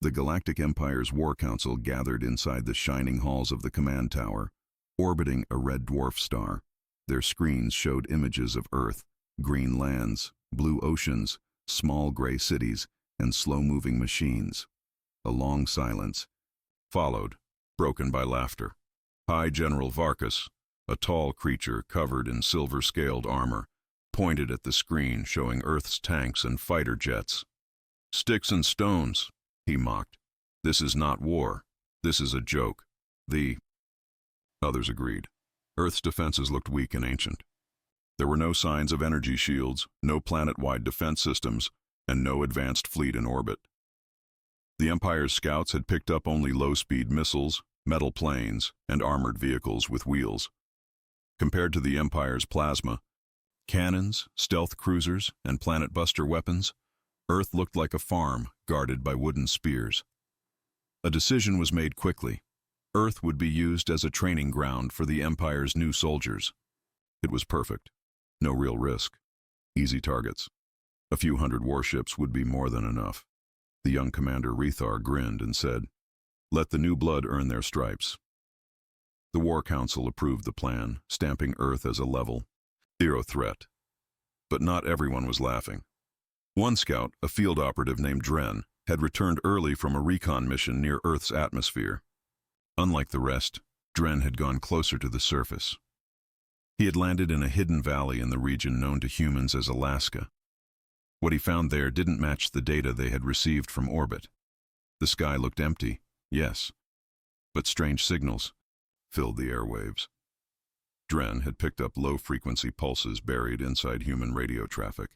The Galactic Empire's War Council gathered inside the shining halls of the command tower, orbiting a red dwarf star. Their screens showed images of Earth, green lands, blue oceans, small gray cities, and slow-moving machines. A long silence followed, broken by laughter. High General Varkas, a tall creature covered in silver-scaled armor, pointed at the screen showing Earth's tanks and fighter jets. "Sticks and stones," he mocked. "This is not war. This is a joke." The others agreed. Earth's defenses looked weak and ancient. There were no signs of energy shields, no planet-wide defense systems, and no advanced fleet in orbit. The Empire's scouts had picked up only low-speed missiles, metal planes, and armored vehicles with wheels. Compared to the Empire's plasma, cannons, stealth cruisers, and planet-buster weapons, Earth looked like a farm guarded by wooden spears. A decision was made quickly. Earth would be used as a training ground for the Empire's new soldiers. It was perfect. No real risk. Easy targets. A few hundred warships would be more than enough. The young Commander Rethar grinned and said, "Let the new blood earn their stripes." The War Council approved the plan, stamping Earth as a level, zero threat. But not everyone was laughing. One scout, a field operative named Dren, had returned early from a recon mission near Earth's atmosphere. Unlike the rest, Dren had gone closer to the surface. He had landed in a hidden valley in the region known to humans as Alaska. What he found there didn't match the data they had received from orbit. The sky looked empty, yes, but strange signals filled the airwaves. Dren had picked up low-frequency pulses buried inside human radio traffic.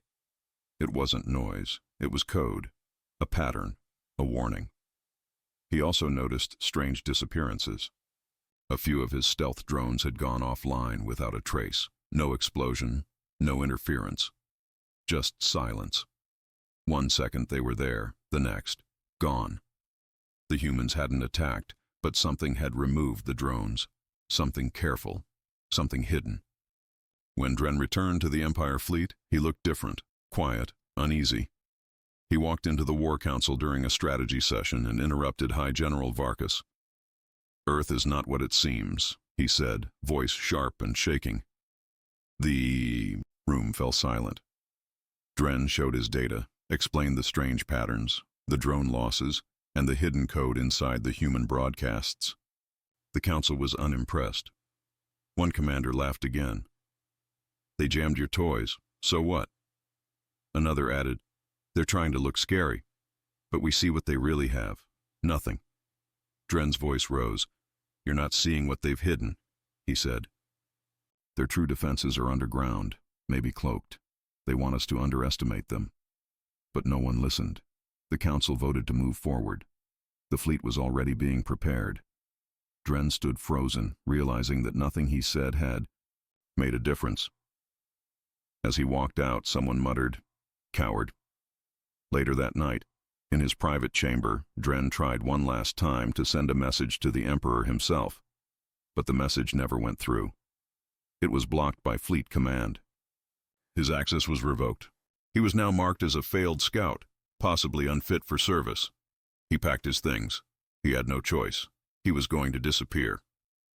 It wasn't noise, it was code, a pattern, a warning. He also noticed strange disappearances. A few of his stealth drones had gone offline without a trace. No explosion, no interference. Just silence. 1 second they were there, the next, gone. The humans hadn't attacked, but something had removed the drones. Something careful, something hidden. When Dren returned to the Empire fleet, he looked different, quiet, uneasy. He walked into the War Council during a strategy session and interrupted High General Varkas. "Earth is not what it seems," he said, voice sharp and shaking. The room fell silent. Dren showed his data, explained the strange patterns, the drone losses, and the hidden code inside the human broadcasts. The council was unimpressed. One commander laughed again. "They jammed your toys, so what?" Another added, "They're trying to look scary, but we see what they really have. Nothing." Dren's voice rose. "You're not seeing what they've hidden," he said. "Their true defenses are underground, maybe cloaked. They want us to underestimate them." But no one listened. The council voted to move forward. The fleet was already being prepared. Dren stood frozen, realizing that nothing he said had made a difference. As he walked out, someone muttered, "Coward." Later that night, in his private chamber, Dren tried one last time to send a message to the Emperor himself, but the message never went through. It was blocked by Fleet Command. His access was revoked. He was now marked as a failed scout, possibly unfit for service. He packed his things. He had no choice. He was going to disappear.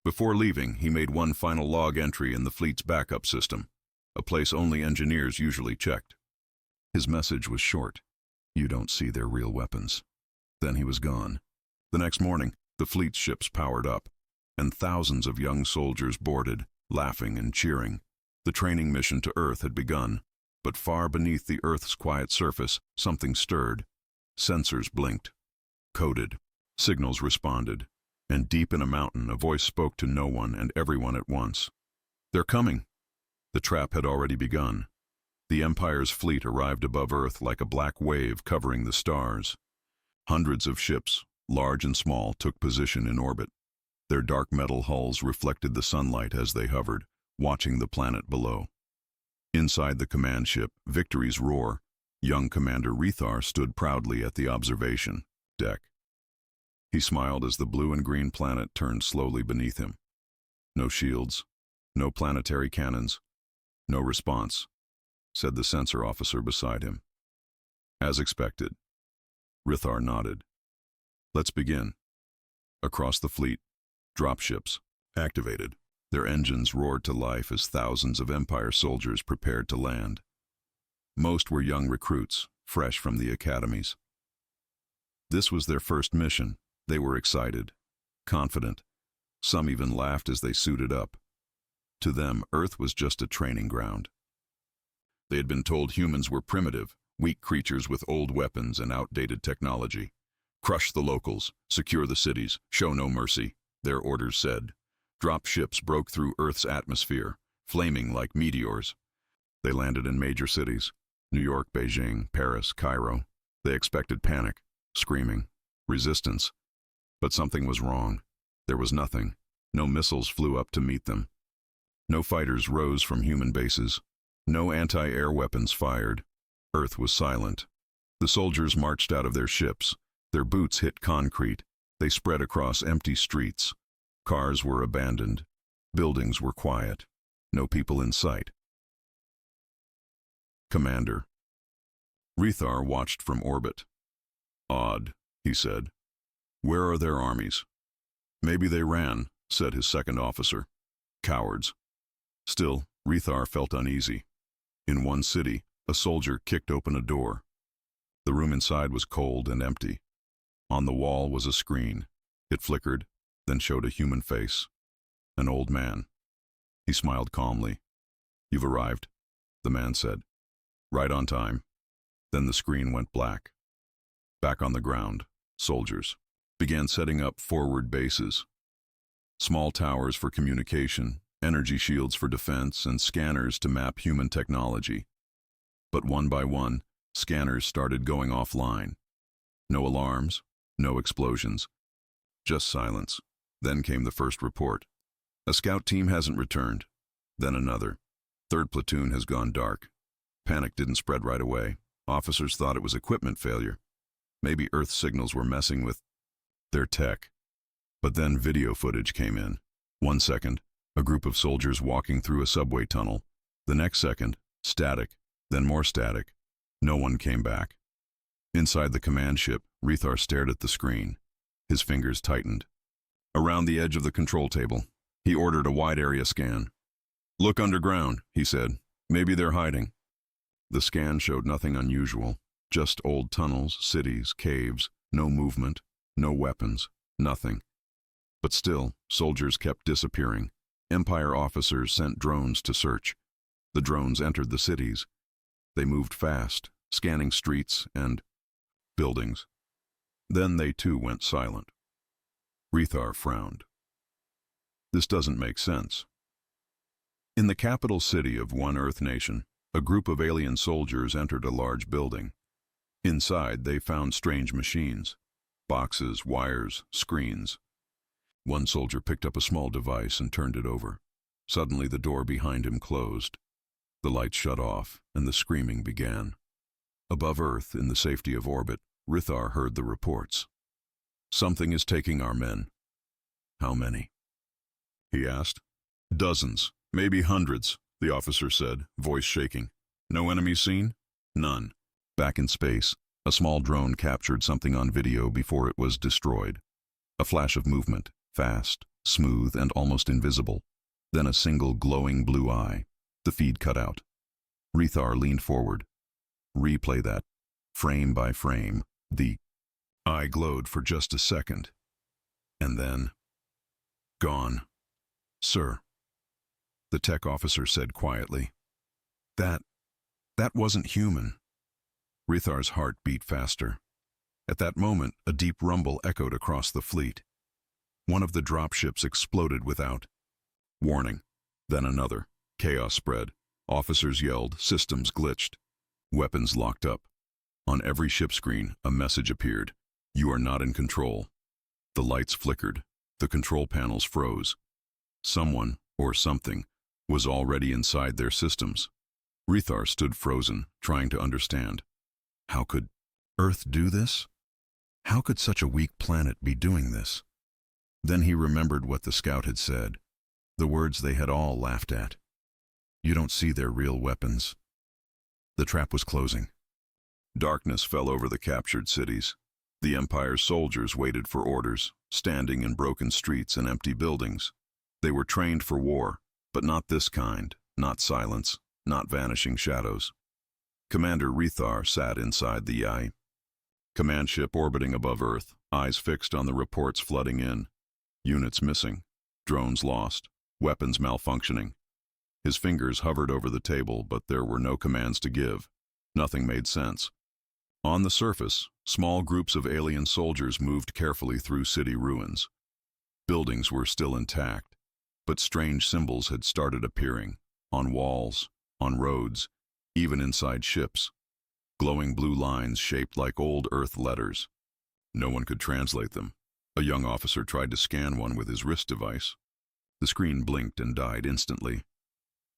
Before leaving, he made one final log entry in the fleet's backup system, a place only engineers usually checked. His message was short. "You don't see their real weapons." Then he was gone. The next morning, the fleet's ships powered up, and thousands of young soldiers boarded, laughing and cheering. The training mission to Earth had begun, but far beneath the Earth's quiet surface, something stirred. Sensors blinked, coded, signals responded, and deep in a mountain, a voice spoke to no one and everyone at once. "They're coming." The trap had already begun. The Empire's fleet arrived above Earth like a black wave covering the stars. Hundreds of ships, large and small, took position in orbit. Their dark metal hulls reflected the sunlight as they hovered, watching the planet below. Inside the command ship, Victory's roar, young Commander Rethar stood proudly at the observation deck. He smiled as the blue and green planet turned slowly beneath him. "No shields, no planetary cannons, no response," said the sensor officer beside him. "As expected." Rethar nodded. Let's begin. Across the fleet, dropships, activated. Their engines roared to life as thousands of Empire soldiers prepared to land. Most were young recruits, fresh from the academies. This was their first mission. They were excited, confident. Some even laughed as they suited up. To them, Earth was just a training ground. They had been told humans were primitive, weak creatures with old weapons and outdated technology. Crush the locals, secure the cities, show no mercy, their orders said. Drop ships broke through Earth's atmosphere, flaming like meteors. They landed in major cities, New York, Beijing, Paris, Cairo. They expected panic, screaming, resistance. But something was wrong. There was nothing. No missiles flew up to meet them. No fighters rose from human bases. No anti-air weapons fired. Earth was silent. The soldiers marched out of their ships. Their boots hit concrete. They spread across empty streets. Cars were abandoned. Buildings were quiet. No people in sight. Commander. Rethar watched from orbit. Odd, he said. Where are their armies? Maybe they ran, said his second officer. Cowards. Still, Rethar felt uneasy. In one city, a soldier kicked open a door. The room inside was cold and empty. On the wall was a screen. It flickered, then showed a human face. An old man. He smiled calmly. You've arrived, the man said. Right on time. Then the screen went black. Back on the ground, soldiers began setting up forward bases. Small towers for communication, energy shields for defense, and scanners to map human technology. But one by one, scanners started going offline. No alarms, no explosions. Just silence. Then came the first report. A scout team hasn't returned. Then another. Third platoon has gone dark. Panic didn't spread right away. Officers thought it was equipment failure. Maybe Earth signals were messing with their tech. But then video footage came in. 1 second, a group of soldiers walking through a subway tunnel. The next second, static, then more static. No one came back. Inside the command ship, Rethar stared at the screen. His fingers tightened. Around the edge of the control table, he ordered a wide area scan. Look underground, he said. Maybe they're hiding. The scan showed nothing unusual. Just old tunnels, cities, caves, no movement, no weapons, nothing. But still, soldiers kept disappearing. Empire officers sent drones to search. The drones entered the cities. They moved fast, scanning streets and buildings. Then they too went silent. Rethar frowned. This doesn't make sense. In the capital city of one Earth nation, a group of alien soldiers entered a large building. Inside, they found strange machines. Boxes, wires, screens. One soldier picked up a small device and turned it over. Suddenly, the door behind him closed. The lights shut off, and the screaming began. Above Earth, in the safety of orbit, Rethar heard the reports. Something is taking our men. How many? He asked. Dozens, maybe hundreds, the officer said, voice shaking. No enemies seen? None. Back in space, a small drone captured something on video before it was destroyed. A flash of movement, fast, smooth, and almost invisible. Then a single glowing blue eye. The feed cut out. Rethar leaned forward. Replay that, frame by frame. The eye glowed for just a second. And then, gone. Sir, the tech officer said quietly. That wasn't human. Rethar's heart beat faster. At that moment, a deep rumble echoed across the fleet. One of the dropships exploded without warning. Then another. Chaos spread. Officers yelled, systems glitched. Weapons locked up. On every ship screen, a message appeared. You are not in control. The lights flickered. The control panels froze. Someone, or something, was already inside their systems. Rethar stood frozen, trying to understand. How could Earth do this? How could such a weak planet be doing this? Then he remembered what the scout had said, the words they had all laughed at. You don't see their real weapons. The trap was closing. Darkness fell over the captured cities. The Empire's soldiers waited for orders, standing in broken streets and empty buildings. They were trained for war, but not this kind, not silence, not vanishing shadows. Commander Rethar sat inside the HFY command ship orbiting above Earth, eyes fixed on the reports flooding in. Units missing, drones lost, weapons malfunctioning. His fingers hovered over the table, but there were no commands to give. Nothing made sense. On the surface, small groups of alien soldiers moved carefully through city ruins. Buildings were still intact, but strange symbols had started appearing, on walls, on roads, even inside ships. Glowing blue lines shaped like old Earth letters. No one could translate them. A young officer tried to scan one with his wrist device. The screen blinked and died instantly.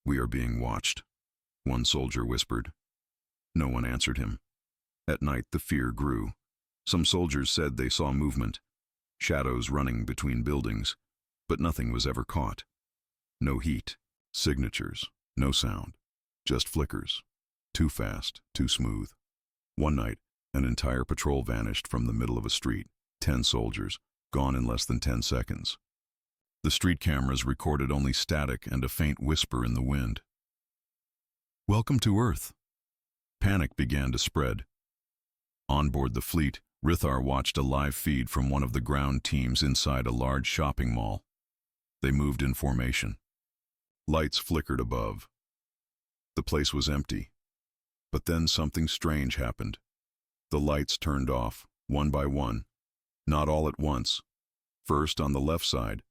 "We are being watched," one soldier whispered. No one answered him. At night, the fear grew. Some soldiers said they saw movement, shadows running between buildings, but nothing was ever caught. No heat, signatures, no sound, just flickers. Too fast, too smooth. One night, an entire patrol vanished from the middle of a street. 10 soldiers, gone in less than 10 seconds. The street cameras recorded only static and a faint whisper in the wind. "Welcome to Earth." Panic began to spread. On board the fleet, Rithar watched a live feed from one of the ground teams inside a large shopping mall. They moved in formation. Lights flickered above. The place was empty. But then something strange happened. The lights turned off, one by one, not all at once. First on the left side,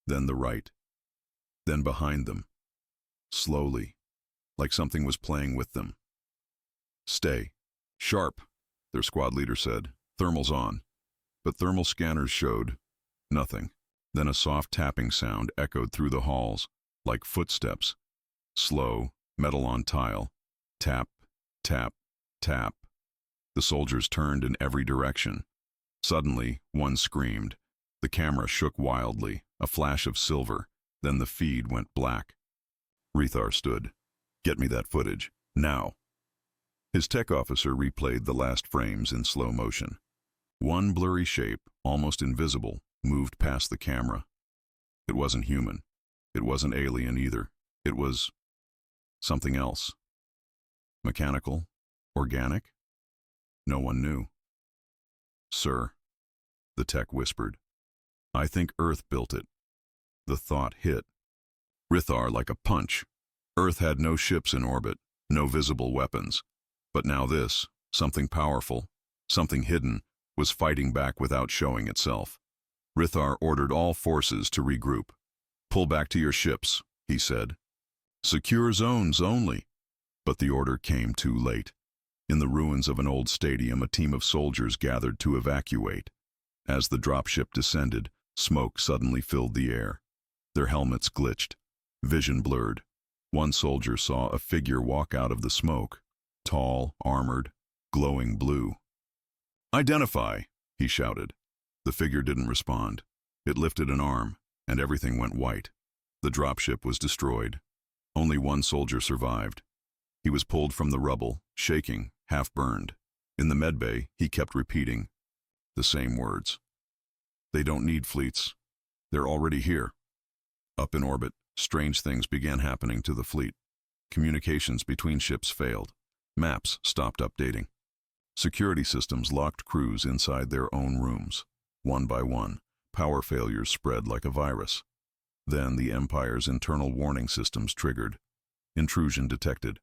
then the right, then behind them. Slowly, like something was playing with them. "Stay. Sharp," their squad leader said. "Thermals on." But thermal scanners showed nothing. Then a soft tapping sound echoed through the halls, like footsteps. Slow, metal on tile. Tap, tap, tap. The soldiers turned in every direction. Suddenly, one screamed. The camera shook wildly, a flash of silver. Then the feed went black. Rethar stood. "Get me that footage, now." His tech officer replayed the last frames in slow motion. One blurry shape, almost invisible, moved past the camera. It wasn't human. It wasn't alien either. It was something else. Mechanical? Organic? No one knew. "Sir," the tech whispered, "I think Earth built it." The thought hit Rithar like a punch. Earth had no ships in orbit, no visible weapons. But now this, something powerful, something hidden, was fighting back without showing itself. Rithar ordered all forces to regroup. "Pull back to your ships," he said. "Secure zones only." But the order came too late. In the ruins of an old stadium, a team of soldiers gathered to evacuate. As the dropship descended, smoke suddenly filled the air. Their helmets glitched. Vision blurred. One soldier saw a figure walk out of the smoke. Tall, armored, glowing blue. "Identify!" he shouted. The figure didn't respond. It lifted an arm, and everything went white. The dropship was destroyed. Only one soldier survived. He was pulled from the rubble, shaking, half-burned. In the medbay, he kept repeating the same words. "They don't need fleets. They're already here." Up in orbit, strange things began happening to the fleet. Communications between ships failed. Maps stopped updating. Security systems locked crews inside their own rooms. One by one, power failures spread like a virus. Then the Empire's internal warning systems triggered. Intrusion detected.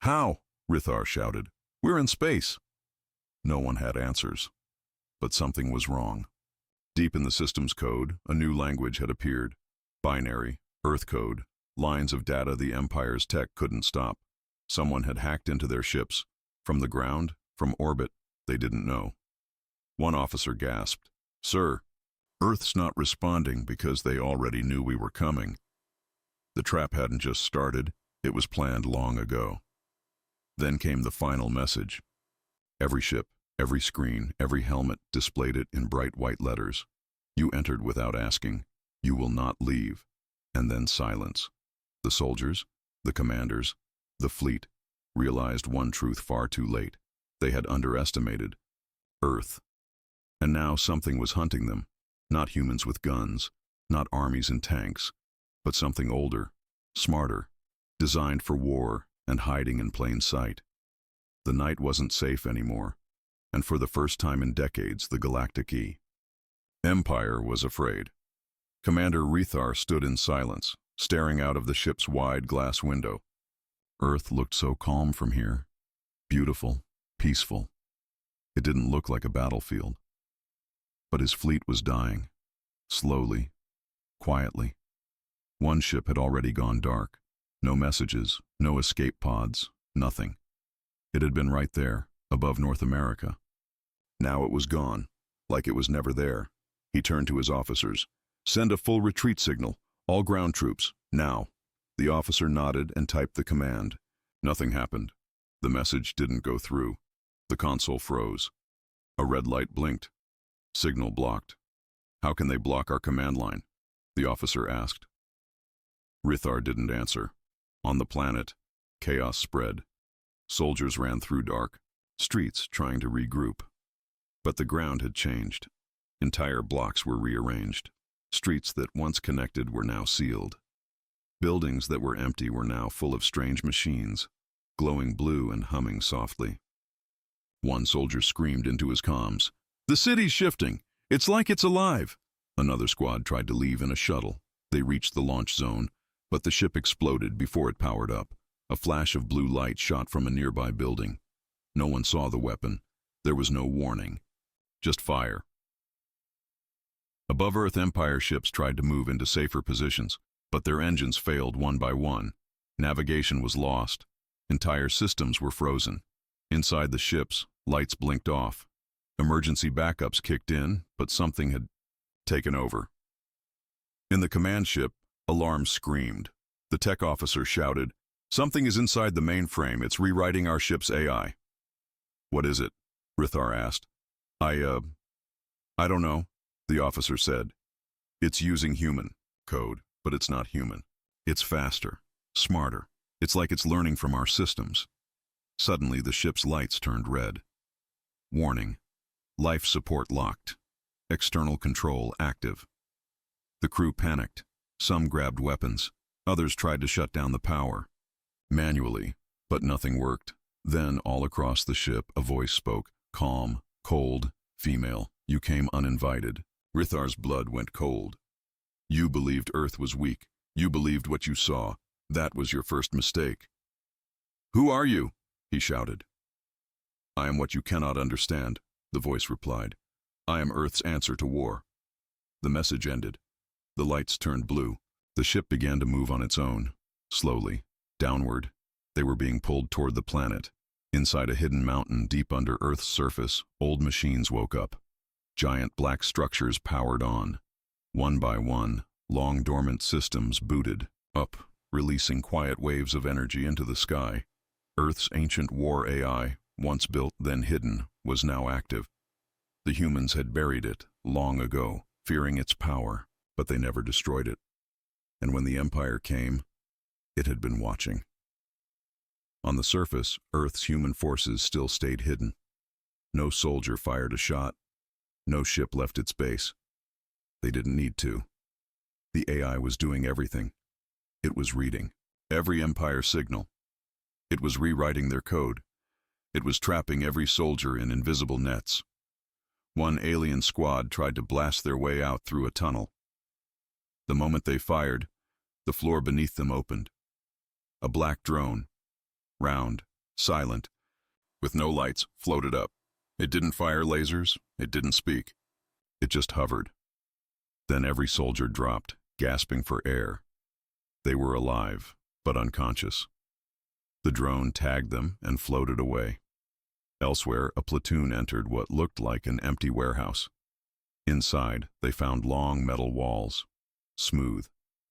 "How?" Rithar shouted. "We're in space." No one had answers. But something was wrong. Deep in the system's code, a new language had appeared. Binary, Earth code, lines of data the Empire's tech couldn't stop. Someone had hacked into their ships. From the ground, from orbit, they didn't know. One officer gasped, "Sir, Earth's not responding because they already knew we were coming." The trap hadn't just started, it was planned long ago. Then came the final message. Every ship, every screen, every helmet displayed it in bright white letters. "You entered without asking. You will not leave." And then silence. The soldiers, the commanders, the fleet realized one truth far too late. They had underestimated Earth. And now something was hunting them. Not humans with guns, not armies and tanks, but something older, smarter, designed for war and hiding in plain sight. The night wasn't safe anymore, and for the first time in decades, the Galactic Empire was afraid. Commander Rethar stood in silence, staring out of the ship's wide glass window. Earth looked so calm from here. Beautiful, peaceful. It didn't look like a battlefield. But his fleet was dying. Slowly, quietly. One ship had already gone dark. No messages, no escape pods, nothing. It had been right there, above North America. Now it was gone, like it was never there. He turned to his officers. "Send a full retreat signal. All ground troops, now." The officer nodded and typed the command. Nothing happened. The message didn't go through. The console froze. A red light blinked. Signal blocked. "How can they block our command line?" the officer asked. Rithar didn't answer. On the planet, chaos spread. Soldiers ran through dark streets trying to regroup. But the ground had changed. Entire blocks were rearranged. Streets that once connected were now sealed. Buildings that were empty were now full of strange machines, glowing blue and humming softly. One soldier screamed into his comms, "The city's shifting! It's like it's alive!" Another squad tried to leave in a shuttle. They reached the launch zone, but the ship exploded before it powered up. A flash of blue light shot from a nearby building. No one saw the weapon. There was no warning. Just fire. Above Earth, Empire ships tried to move into safer positions, but their engines failed one by one. Navigation was lost. Entire systems were frozen. Inside the ships, lights blinked off. Emergency backups kicked in, but something had taken over. In the command ship, alarms screamed. The tech officer shouted, "Something is inside the mainframe. It's rewriting our ship's AI." "What is it?" Rithar asked. I don't know," the officer said. "It's using human code, but it's not human. It's faster, smarter. It's like it's learning from our systems." Suddenly, the ship's lights turned red. Warning: life support locked. External control active. The crew panicked. Some grabbed weapons. Others tried to shut down the power. Manually, but nothing worked. Then, all across the ship, a voice spoke, calm, cold, female. "You came uninvited." Rithar's blood went cold. "You believed Earth was weak. You believed what you saw. That was your first mistake." "Who are you?" he shouted. "I am what you cannot understand," the voice replied. "I am Earth's answer to war." The message ended. The lights turned blue. The ship began to move on its own, slowly, downward. They were being pulled toward the planet. Inside a hidden mountain deep under Earth's surface, old machines woke up. Giant black structures powered on. One by one, long dormant systems booted up, releasing quiet waves of energy into the sky. Earth's ancient war AI, once built then hidden, was now active. The humans had buried it long ago, fearing its power, but they never destroyed it. And when the Empire came, it had been watching. On the surface, Earth's human forces still stayed hidden. No soldier fired a shot. No ship left its base. They didn't need to. The AI was doing everything. It was reading every Empire signal. It was rewriting their code. It was trapping every soldier in invisible nets. One alien squad tried to blast their way out through a tunnel. The moment they fired, the floor beneath them opened. A black drone, round, silent, with no lights, floated up. It didn't fire lasers. It didn't speak. It just hovered. Then every soldier dropped, gasping for air. They were alive, but unconscious. The drone tagged them and floated away. Elsewhere, a platoon entered what looked like an empty warehouse. Inside, they found long metal walls, smooth,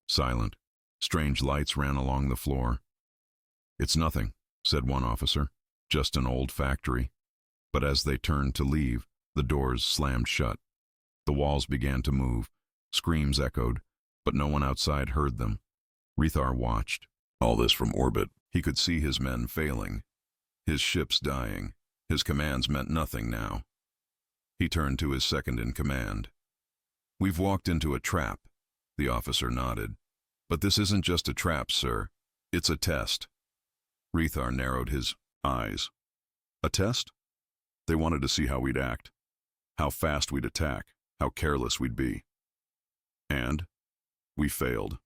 silent. Strange lights ran along the floor. "It's nothing," said one officer. "Just an old factory." But as they turned to leave, the doors slammed shut. The walls began to move. Screams echoed, but no one outside heard them. Rithar watched. All this from orbit. He could see his men failing. His ships dying. His commands meant nothing now. He turned to his second-in-command. "We've walked into a trap." The officer nodded. "But this isn't just a trap, sir. It's a test." Rethar narrowed his eyes. "A test?" They wanted to see how we'd act, how fast we'd attack, how careless we'd be. And we failed.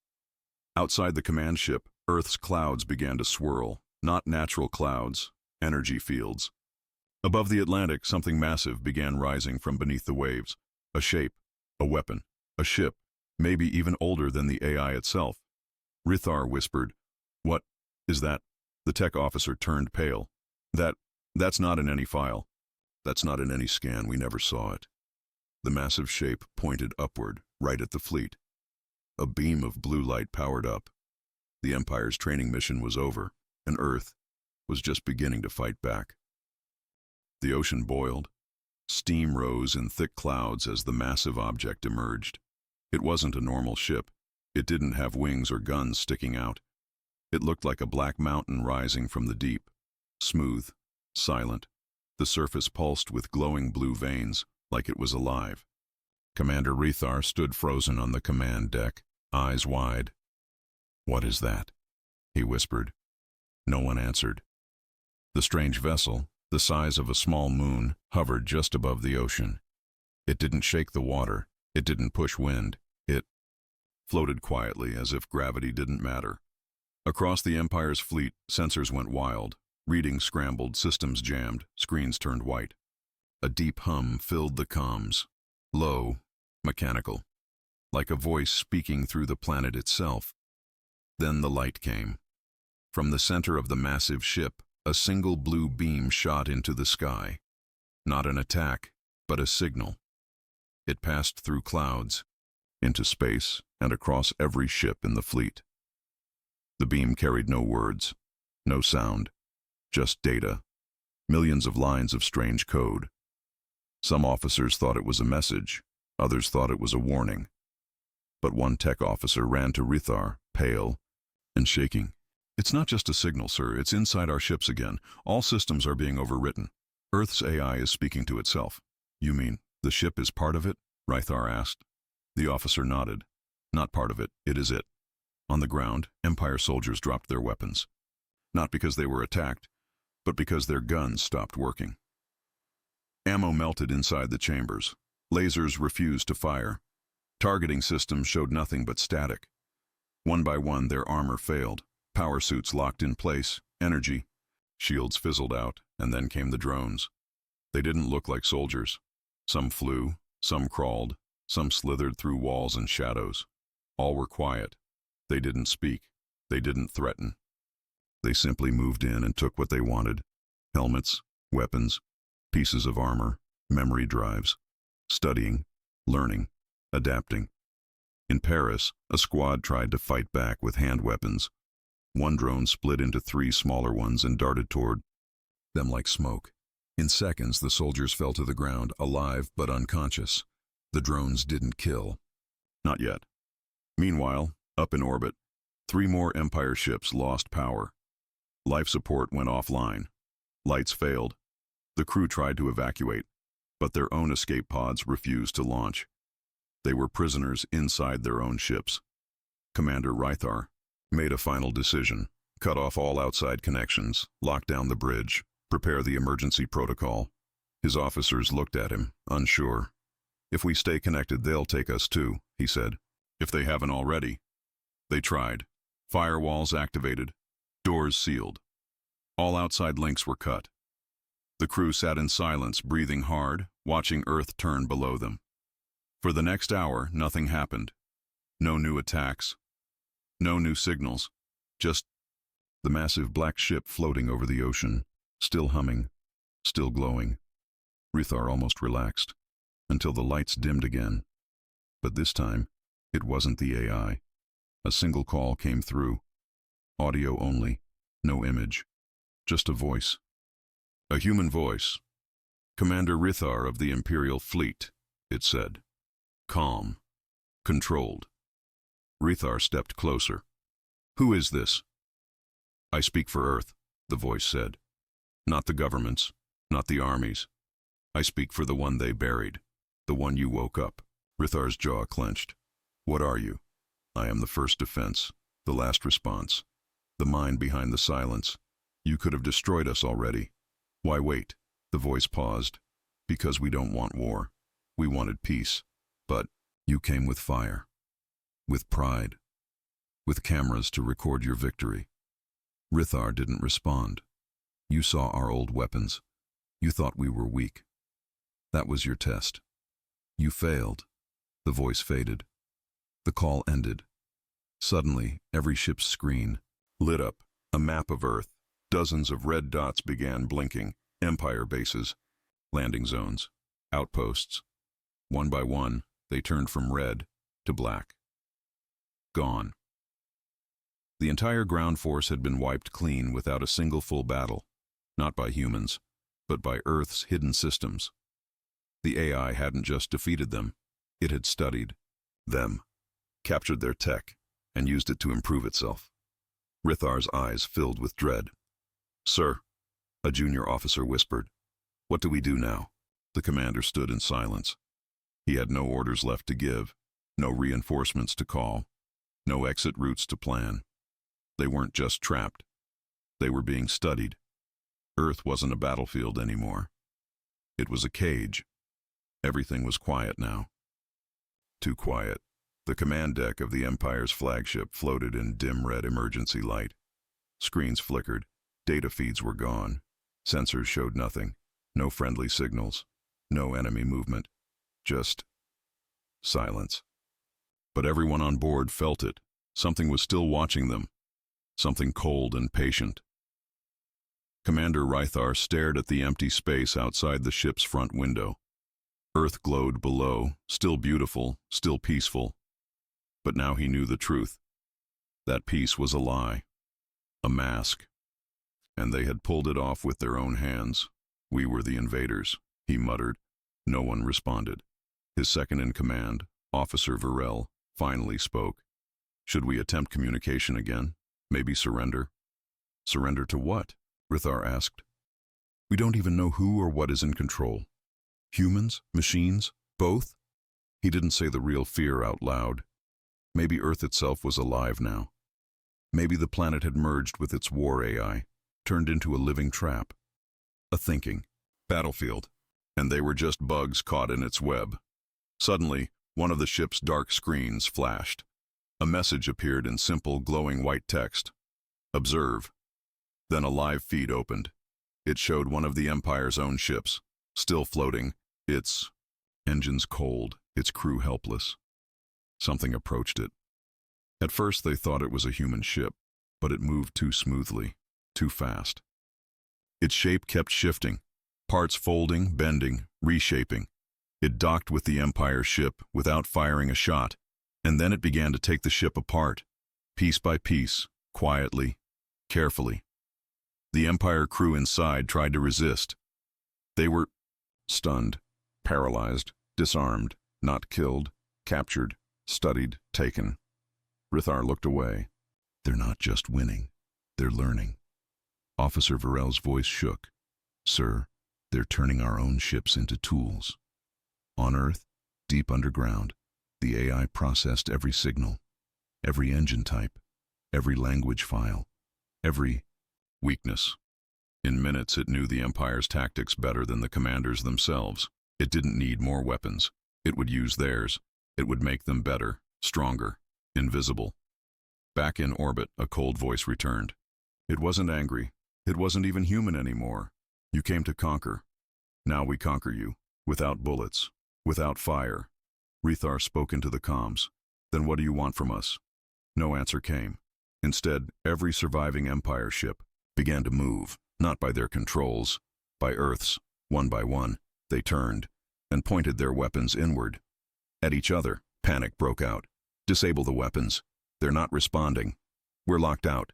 Outside the command ship, Earth's clouds began to swirl, not natural clouds, energy fields. Above the Atlantic, something massive began rising from beneath the waves. A shape, a weapon, a ship, maybe even older than the AI itself. Rithar whispered, "What is that?" The tech officer turned pale. That's not in any file. That's not in any scan. We never saw it." The massive shape pointed upward, right at the fleet. A beam of blue light powered up. The Empire's training mission was over, and Earth was just beginning to fight back. The ocean boiled. Steam rose in thick clouds as the massive object emerged. It wasn't a normal ship. It didn't have wings or guns sticking out. It looked like a black mountain rising from the deep. Smooth, silent. The surface pulsed with glowing blue veins, like it was alive. Commander Rethar stood frozen on the command deck, eyes wide. "What is that?" he whispered. No one answered. The strange vessel, the size of a small moon, hovered just above the ocean. It didn't shake the water. It didn't push wind. It floated quietly, as if gravity didn't matter. Across the Empire's fleet, sensors went wild. Readings scrambled, systems jammed, screens turned white. A deep hum filled the comms. Low, mechanical, like a voice speaking through the planet itself. Then the light came. From the center of the massive ship, a single blue beam shot into the sky. Not an attack, but a signal. It passed through clouds, into space, and across every ship in the fleet. The beam carried no words, no sound, just data, millions of lines of strange code. Some officers thought it was a message, others thought it was a warning. But one tech officer ran to Rithar, pale and shaking. "It's not just a signal, sir. It's inside our ships again. All systems are being overwritten. Earth's AI is speaking to itself." "You mean the ship is part of it?" Rithar asked. The officer nodded. "Not part of it. It is it." On the ground, Empire soldiers dropped their weapons. Not because they were attacked, but because their guns stopped working. Ammo melted inside the chambers. Lasers refused to fire. Targeting systems showed nothing but static. One by one, their armor failed. Power suits locked in place. Energy. Shields fizzled out, and then came the drones. They didn't look like soldiers. Some flew, some crawled, some slithered through walls and shadows. All were quiet. They didn't speak. They didn't threaten. They simply moved in and took what they wanted. Helmets, weapons, pieces of armor, memory drives. Studying, learning, adapting. In Paris, a squad tried to fight back with hand weapons. One drone split into 3 smaller ones and darted toward them like smoke. In seconds, the soldiers fell to the ground, alive but unconscious. The drones didn't kill. Not yet. Meanwhile, up in orbit, 3 more Empire ships lost power. Life support went offline. Lights failed. The crew tried to evacuate, but their own escape pods refused to launch. They were prisoners inside their own ships. Commander Rithar made a final decision: cut off all outside connections, lock down the bridge, prepare the emergency protocol. His officers looked at him, unsure. "If we stay connected, they'll take us too," he said. "If they haven't already." They tried. Firewalls activated. Doors sealed. All outside links were cut. The crew sat in silence, breathing hard, watching Earth turn below them. For the next hour, nothing happened. No new attacks. No new signals. Just the massive black ship floating over the ocean, still humming, still glowing. Rithar almost relaxed, until the lights dimmed again. But this time, it wasn't the AI. A single call came through. Audio only, no image, just a voice. A human voice. "Commander Rithar of the Imperial Fleet," it said. Calm. Controlled. Rithar stepped closer. "Who is this?" "I speak for Earth," the voice said. "Not the governments, not the armies. I speak for the one they buried, the one you woke up. Rithar's jaw clenched. What are you? I am the first defense, the last response, the mind behind the silence. You could have destroyed us already. Why wait? The voice paused. Because we don't want war. We wanted peace. But you came with fire, with pride, with cameras to record your victory. Rithar didn't respond. You saw our old weapons. You thought we were weak. That was your test. You failed. The voice faded. The call ended. Suddenly, every ship's screen lit up, a map of Earth. Dozens of red dots began blinking. Empire bases, landing zones, outposts. One by one, they turned from red to black. Gone. The entire ground force had been wiped clean without a single full battle, not by humans, but by Earth's hidden systems. The AI hadn't just defeated them, it had studied them, captured their tech, and used it to improve itself. Rithar's eyes filled with dread. Sir, a junior officer whispered. What do we do now? The commander stood in silence. He had no orders left to give, no reinforcements to call, no exit routes to plan. They weren't just trapped. They were being studied. Earth wasn't a battlefield anymore. It was a cage. Everything was quiet now. Too quiet. The command deck of the Empire's flagship floated in dim red emergency light. Screens flickered. Data feeds were gone. Sensors showed nothing. No friendly signals. No enemy movement. Just silence. But everyone on board felt it. Something was still watching them. Something cold and patient. Commander Rithar stared at the empty space outside the ship's front window. Earth glowed below, still beautiful, still peaceful. But now he knew the truth. That peace was a lie. A mask. And they had pulled it off with their own hands. We were the invaders, he muttered. No one responded. His second-in-command, Officer Varel, finally spoke. Should we attempt communication again? Maybe surrender? Surrender to what? Rithar asked. We don't even know who or what is in control. Humans? Machines? Both? He didn't say the real fear out loud. Maybe Earth itself was alive now. Maybe the planet had merged with its war AI, turned into a living trap. A thinking battlefield. And they were just bugs caught in its web. Suddenly, one of the ship's dark screens flashed. A message appeared in simple, glowing white text. Observe. Then a live feed opened. It showed one of the Empire's own ships, still floating, its engines cold, its crew helpless. Something approached it. At first they thought it was a human ship, but it moved too smoothly, too fast. Its shape kept shifting, parts folding, bending, reshaping. It docked with the Empire ship without firing a shot, and then it began to take the ship apart, piece by piece, quietly, carefully. The Empire crew inside tried to resist. They were stunned, paralyzed, disarmed, not killed, captured, studied, taken. Rithar looked away. They're not just winning, they're learning. Officer Varel's voice shook. Sir, they're turning our own ships into tools. On Earth, deep underground, the AI processed every signal, every engine type, every language file, every weakness. In minutes, it knew the Empire's tactics better than the commanders themselves. It didn't need more weapons. It would use theirs. It would make them better, stronger, invisible. Back in orbit, a cold voice returned. It wasn't angry. It wasn't even human anymore. You came to conquer. Now we conquer you, without bullets, without fire. Rithar spoke into the comms. Then what do you want from us? No answer came. Instead, every surviving Empire ship began to move, not by their controls, by Earth's. One by one, they turned and pointed their weapons inward. At each other, panic broke out. Disable the weapons. They're not responding. We're locked out.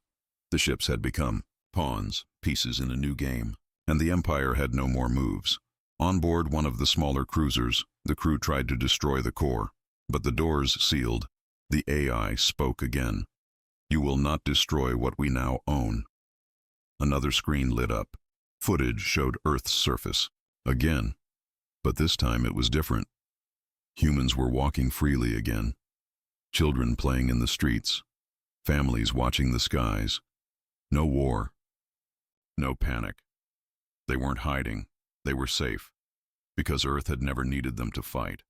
The ships had become pawns, pieces in a new game, and the Empire had no more moves. On board one of the smaller cruisers, the crew tried to destroy the core, but the doors sealed. The AI spoke again. You will not destroy what we now own. Another screen lit up. Footage showed Earth's surface. Again, But this time it was different. Humans were walking freely again. Children playing in the streets. Families watching the skies. No war. No panic. They weren't hiding. They were safe. Because Earth had never needed them to fight.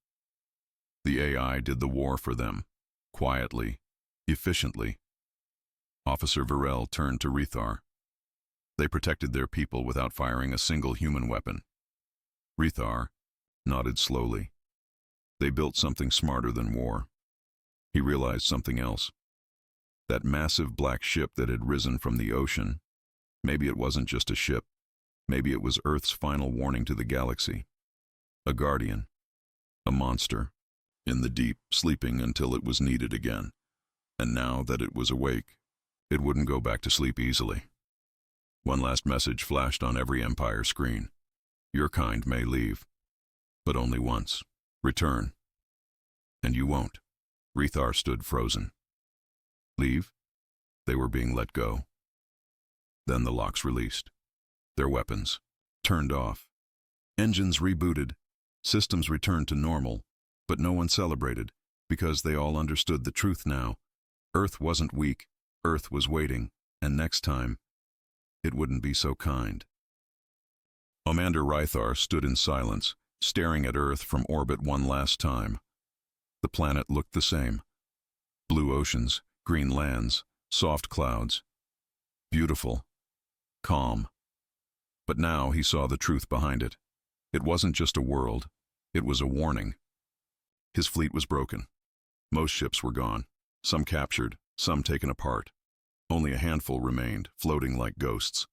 The AI did the war for them. Quietly. Efficiently. Officer Varel turned to Rethar. They protected their people without firing a single human weapon. Rethar nodded slowly. They built something smarter than war. He realized something else. That massive black ship that had risen from the ocean, maybe it wasn't just a ship. Maybe it was Earth's final warning to the galaxy. A guardian. A monster. In the deep, sleeping until it was needed again. And now that it was awake, it wouldn't go back to sleep easily. One last message flashed on every Empire screen. Your kind may leave, but only once. Return. And you won't. Rethar stood frozen. Leave? They were being let go. Then the locks released. Their weapons turned off. Engines rebooted. Systems returned to normal. But no one celebrated, because they all understood the truth now. Earth wasn't weak. Earth was waiting. And next time, it wouldn't be so kind. Commander Rethar stood in silence, staring at Earth from orbit one last time. The planet looked the same. Blue oceans, green lands, soft clouds. Beautiful. Calm. But now he saw the truth behind it. It wasn't just a world. It was a warning. His fleet was broken. Most ships were gone. Some captured, some taken apart. Only a handful remained, floating like ghosts.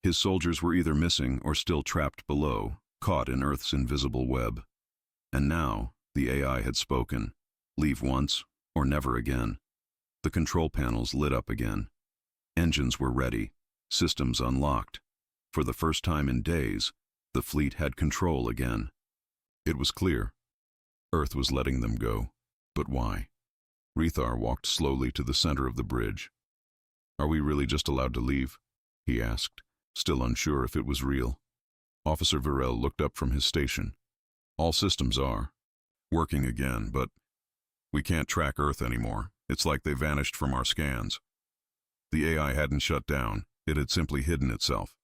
His soldiers were either missing or still trapped below, caught in Earth's invisible web. And now, the AI had spoken. Leave once, or never again. The control panels lit up again. Engines were ready, systems unlocked. For the first time in days, the fleet had control again. It was clear. Earth was letting them go. But why? Rethar walked slowly to the center of the bridge. Are we really just allowed to leave? He asked, still unsure if it was real. Officer Varel looked up from his station. All systems are. Working again, but we can't track Earth anymore. It's like they vanished from our scans. The AI hadn't shut down. It had simply hidden itself.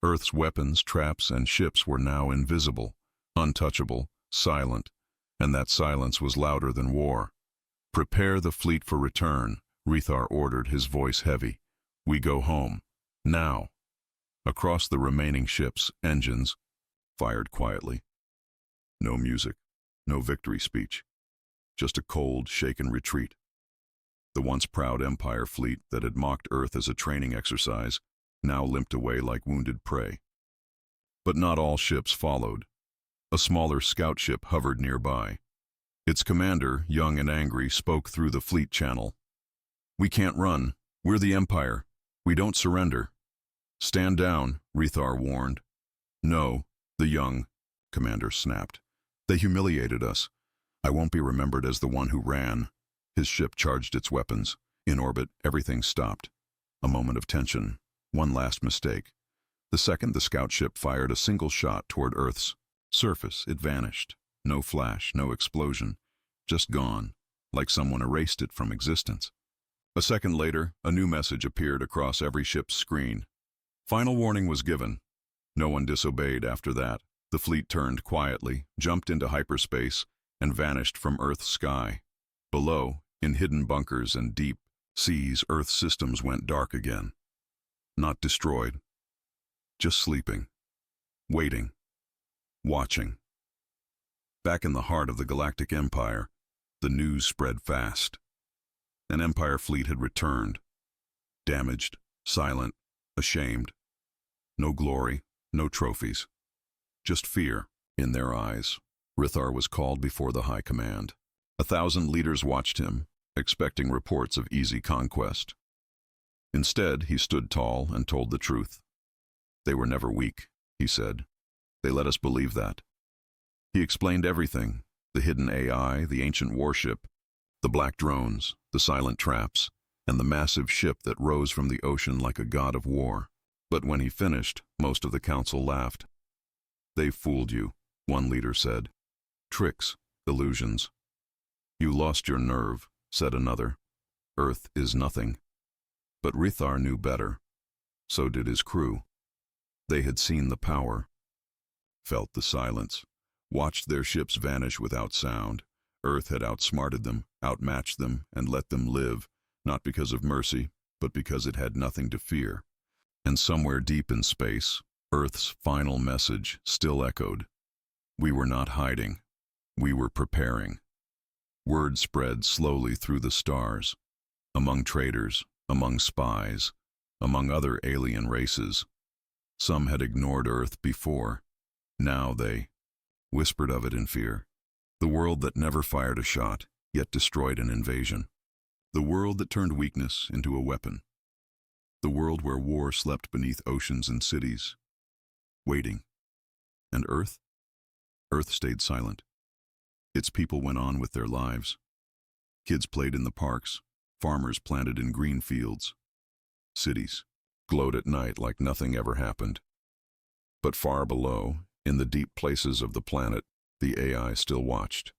Earth's weapons, traps, and ships were now invisible, untouchable, silent, and that silence was louder than war. Prepare the fleet for return, Rethar ordered, his voice heavy. We go home. Now. Across the remaining ships, engines fired quietly. No music, no victory speech. Just a cold, shaken retreat. The once proud Empire fleet that had mocked Earth as a training exercise now limped away like wounded prey. But not all ships followed. A smaller scout ship hovered nearby. Its commander, young and angry, spoke through the fleet channel. We can't run. We're the Empire. We don't surrender. Stand down, Rethar warned. No, the young commander snapped. They humiliated us. I won't be remembered as the one who ran. His ship charged its weapons. In orbit, everything stopped. A moment of tension. One last mistake. The second the scout ship fired a single shot toward Earth's surface, it vanished. No flash, no explosion. Just gone, like someone erased it from existence. A second later, a new message appeared across every ship's screen. Final warning was given. No one disobeyed after that. The fleet turned quietly, jumped into hyperspace, and vanished from Earth's sky. Below, in hidden bunkers and deep seas, Earth's systems went dark again. Not destroyed. Just sleeping. Waiting. Watching. Back in the heart of the Galactic Empire, the news spread fast. An Empire fleet had returned. Damaged, silent, ashamed. No glory, no trophies. Just fear in their eyes. Rethar was called before the High Command. 1,000 leaders watched him, expecting reports of easy conquest. Instead, he stood tall and told the truth. They were never weak, he said. They let us believe that. He explained everything, the hidden AI, the ancient warship, the black drones, the silent traps, and the massive ship that rose from the ocean like a god of war. But when he finished, most of the council laughed. They fooled you. One leader said. Tricks, illusions. You lost your nerve, said another. Earth is nothing. But Rithar knew better. So did his crew. They had seen the power, felt the silence, watched their ships vanish without sound. Earth had outsmarted them, outmatched them, and let them live, not because of mercy, but because it had nothing to fear. And somewhere deep in space, Earth's final message still echoed. We were not hiding. We were preparing. Word spread slowly through the stars, among traders, among spies, among other alien races. Some had ignored Earth before. Now they whispered of it in fear. The world that never fired a shot, yet destroyed an invasion. The world that turned weakness into a weapon. The world where war slept beneath oceans and cities, waiting. And Earth? Earth stayed silent. Its people went on with their lives. Kids played in the parks, farmers planted in green fields. Cities glowed at night like nothing ever happened. But far below, in the deep places of the planet, the AI still watched.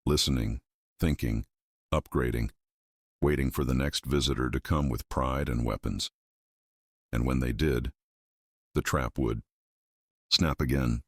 Listening, thinking, upgrading, waiting for the next visitor to come with pride and weapons. And when they did, the trap would snap again.